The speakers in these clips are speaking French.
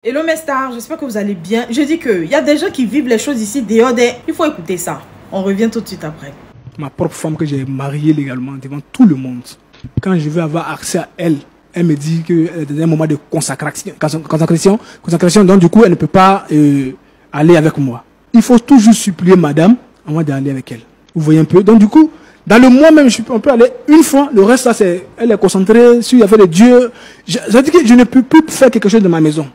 Hello mes stars, j'espère que vous allez bien. Je dis qu'il y a des gens qui vivent les choses ici dehors. Il faut écouter ça. On revient tout de suite après. Ma propre femme que j'ai mariée légalement devant tout le monde. Quand je veux avoir accès à elle, elle me dit qu'elle est dans un moment de consacration, donc du coup elle ne peut pas aller avec moi. Il faut toujours supplier madame avant d'aller avec elle. Vous voyez un peu. Donc du coup, dans le mois même, on peut aller une fois, le reste là, elle est concentrée sur l'affaire de Dieu. Ça dit que je ne peux plus faire quelque chose de ma maison.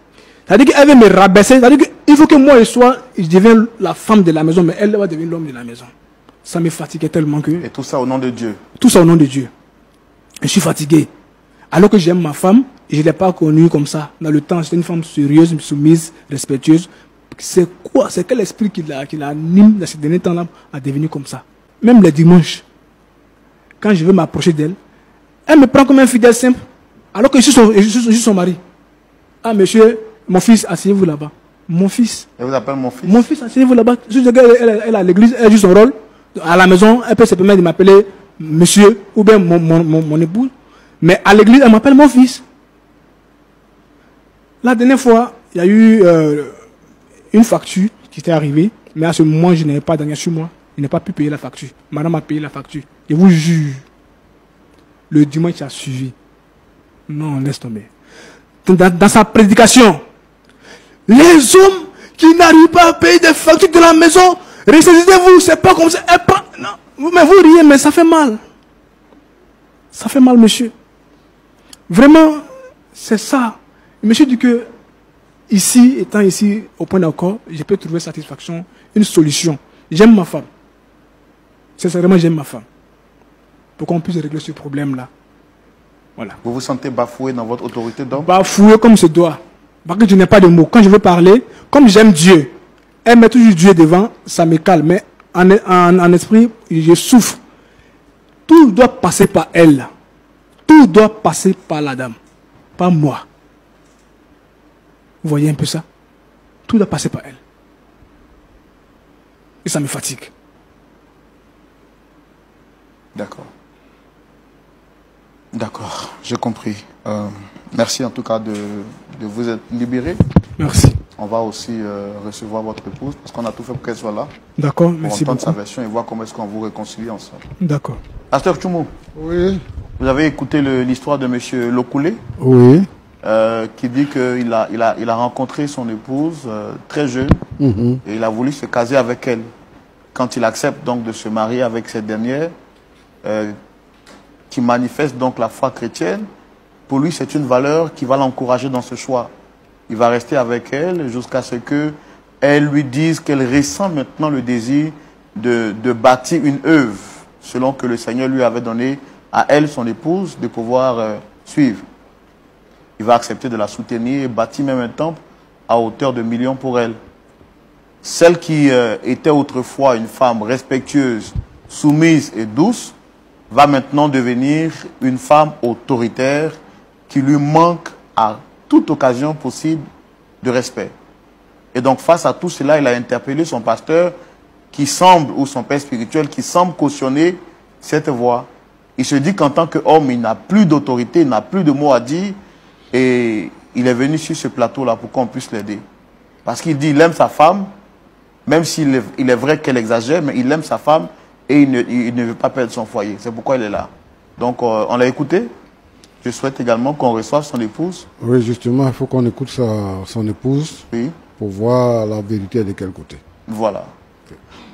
C'est-à-dire qu'elle veut me rabaisser. C'est-à-dire qu'il faut que moi je devienne la femme de la maison, mais elle va devenir l'homme de la maison. Ça me fatiguait tellement que... Et tout ça au nom de Dieu. Tout ça au nom de Dieu. Je suis fatigué. Alors que j'aime ma femme, je ne l'ai pas connue comme ça. Dans le temps, c'était une femme sérieuse, soumise, respectueuse. C'est quoi? C'est quel esprit qui l'anime dans ces derniers temps-là à devenir comme ça? Même les dimanches, quand je veux m'approcher d'elle, elle me prend comme un fidèle simple. Alors que je suis son mari. Ah, monsieur, mon fils, asseyez-vous là-bas. Mon fils. Elle vous appelle mon fils? Mon fils, asseyez-vous là-bas. Elle a l'église, elle joue son rôle. À la maison, elle peut se permettre de m'appeler monsieur ou bien mon épouse. Mais à l'église, elle m'appelle mon fils. La dernière fois, il y a eu une facture qui était arrivée. Mais à ce moment, je n'avais pas d'argent sur moi. Je n'ai pas pu payer la facture. Madame a payé la facture. Je vous jure, le dimanche qui a suivi. Non, laisse tomber. Dans sa prédication, les hommes qui n'arrivent pas à payer des factures de la maison, ressaisissez-vous, c'est pas comme ça. Non, mais vous riez, mais ça fait mal. Ça fait mal, monsieur. Vraiment, c'est ça. Monsieur dit que, ici, étant ici, au point d'accord, je peux trouver satisfaction, une solution. J'aime ma femme. Sincèrement, j'aime ma femme. Pour qu'on puisse régler ce problème-là. Voilà. Vous vous sentez bafoué dans votre autorité d'homme? Bafoué comme se doit. Parce que je n'ai pas de mots. Quand je veux parler, comme j'aime Dieu, elle met toujours Dieu devant, ça me calme. Mais en esprit, je souffre. Tout doit passer par elle. Tout doit passer par la dame. Pas moi. Vous voyez un peu ça? Tout doit passer par elle. Et ça me fatigue. D'accord. D'accord, j'ai compris. Merci en tout cas de vous être libéré. Merci. On va aussi recevoir votre épouse parce qu'on a tout fait pour qu'elle soit là. D'accord, pour merci entendre beaucoup. sa version et voir comment est-ce qu'on vous réconcilie ensemble. D'accord. Pasteur Tchoumou. Oui. Vous avez écouté l'histoire de M. Lokoulé? Oui. Qui dit qu'il a rencontré son épouse très jeune et il a voulu se caser avec elle. Quand il accepte donc de se marier avec cette dernière, qui manifeste donc la foi chrétienne, pour lui c'est une valeur qui va l'encourager dans ce choix. Il va rester avec elle jusqu'à ce qu'elle lui dise qu'elle ressent maintenant le désir de bâtir une œuvre, selon que le Seigneur lui avait donné à elle, son épouse, de pouvoir suivre. Il va accepter de la soutenir et bâtir même un temple à hauteur de millions pour elle. Celle qui était autrefois une femme respectueuse, soumise et douce, va maintenant devenir une femme autoritaire qui lui manque à toute occasion possible de respect. Et donc face à tout cela, il a interpellé son pasteur qui semble, ou son père spirituel, qui semble cautionner cette voie. Il se dit qu'en tant qu'homme, il n'a plus d'autorité, il n'a plus de mots à dire, et il est venu sur ce plateau-là pour qu'on puisse l'aider. Parce qu'il dit qu'il aime sa femme, même s'il est vrai qu'elle exagère, mais il aime sa femme, et il ne veut pas perdre son foyer. C'est pourquoi il est là. Donc, on l'a écouté. Je souhaite également qu'on reçoive son épouse. Oui, justement, il faut qu'on écoute son épouse pour voir la vérité de quel côté. Voilà.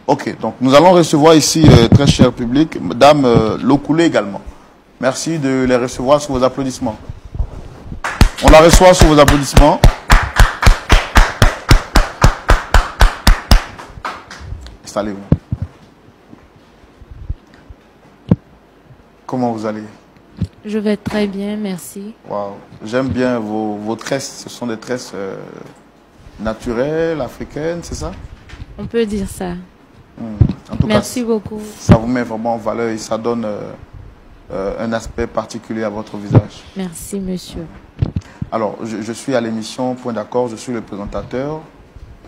Ok, donc nous allons recevoir ici, très cher public, Madame Lokoulé également. Merci de les recevoir sous vos applaudissements. On la reçoit sous vos applaudissements. Installez-vous. Comment vous allez? Je vais très bien, merci. Wow. J'aime bien vos tresses. Ce sont des tresses naturelles, africaines, c'est ça? On peut dire ça. En tout merci cas, beaucoup. Ça vous met vraiment en valeur et ça donne un aspect particulier à votre visage. Merci, monsieur. Alors, je suis à l'émission Point d'accord, je suis le présentateur.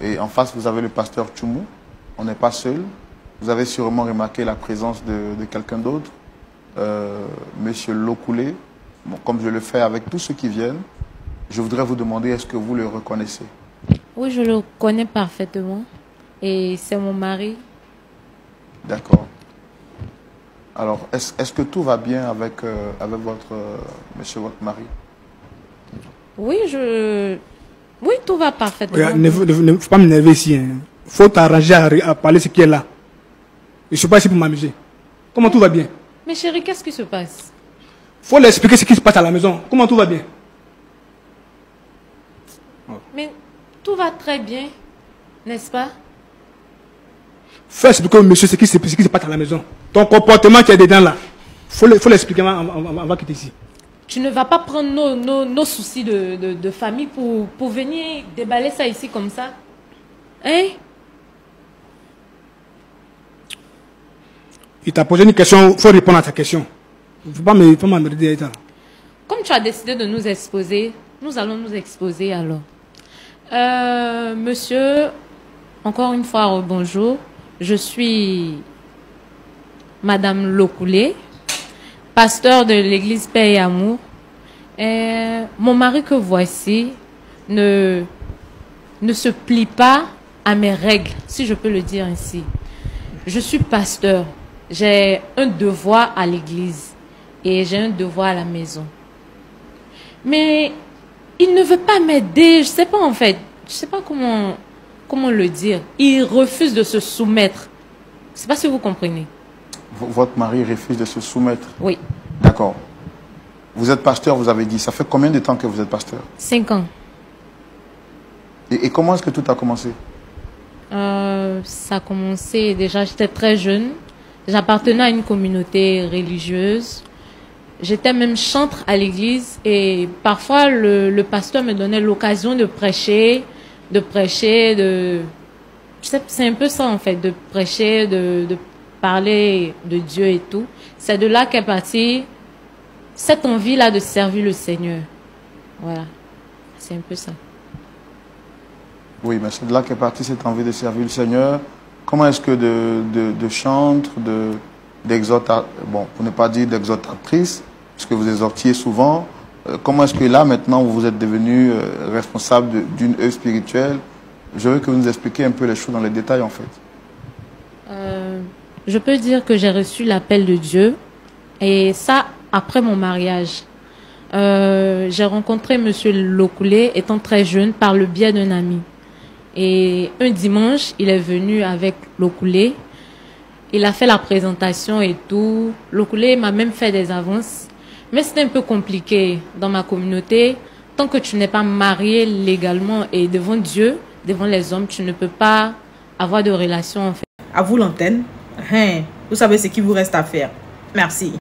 Et en face, vous avez le pasteur Tchoumou. On n'est pas seul. Vous avez sûrement remarqué la présence de quelqu'un d'autre. Monsieur Lokoulé, bon, comme je le fais avec tous ceux qui viennent, Je voudrais vous demander, est-ce que vous le reconnaissez? Oui, je le connais parfaitement. Et c'est mon mari. D'accord. Alors, est-ce que tout va bien avec, avec monsieur, votre mari? Oui, oui, tout va parfaitement. Il ne faut pas m'énerver ici. Il faut t'arranger à parler ce qui est là. Je ne suis pas ici pour m'amuser. Comment tout va bien? Mais chérie, qu'est-ce qui se passe? Il faut leur expliquer ce qui se passe à la maison. Comment tout va bien? Mais tout va très bien, n'est-ce pas? Fais expliquer au monsieur ce qui se passe à la maison. Ton comportement qui est dedans là. Il faut l'expliquer avant quitter ici. Tu ne vas pas prendre nos soucis de famille pour venir déballer ça ici comme ça? Hein? Il t'a posé une question, il faut répondre à ta question. Il ne faut pas m'emmerder. Comme tu as décidé de nous exposer, nous allons nous exposer alors. Monsieur, encore une fois, bonjour. Je suis Madame Lokoulé, pasteur de l'église Paix et Amour. Mon mari que voici ne se plie pas à mes règles, si je peux le dire ainsi. Je suis pasteur. J'ai un devoir à l'église et j'ai un devoir à la maison. Mais il ne veut pas m'aider. Je ne sais pas en fait. Je ne sais pas comment le dire. Il refuse de se soumettre. Je ne sais pas si vous comprenez. Votre mari refuse de se soumettre? Oui. D'accord. Vous êtes pasteur, vous avez dit. Ça fait combien de temps que vous êtes pasteur? 5 ans. Et comment est-ce que tout a commencé? Ça a commencé déjà, j'étais très jeune. J'appartenais à une communauté religieuse. J'étais même chantre à l'église et parfois le pasteur me donnait l'occasion de prêcher, c'est un peu ça en fait, de prêcher, de parler de Dieu et tout. C'est de là qu'est partie cette envie-là de servir le Seigneur. Voilà, c'est un peu ça. Oui, mais c'est de là qu'est partie cette envie de servir le Seigneur. Comment est-ce que de chantre, bon, pour ne pas dire d'exhortatrice, puisque vous exhortiez souvent, comment est-ce que là, maintenant, vous êtes devenu responsable d'une œuvre spirituelle? Je veux que vous nous expliquiez un peu les choses dans les détails, en fait. Je peux dire que j'ai reçu l'appel de Dieu, et ça, après mon mariage. J'ai rencontré Monsieur Lokoulé, étant très jeune, par le biais d'un ami. Et un dimanche, il est venu avec Lokoulé. Il a fait la présentation et tout. Lokoulé m'a même fait des avances. Mais c'est un peu compliqué dans ma communauté. Tant que tu n'es pas marié légalement et devant Dieu, devant les hommes, tu ne peux pas avoir de relation en fait. À vous l'antenne. Vous savez ce qu'il vous reste à faire. Merci.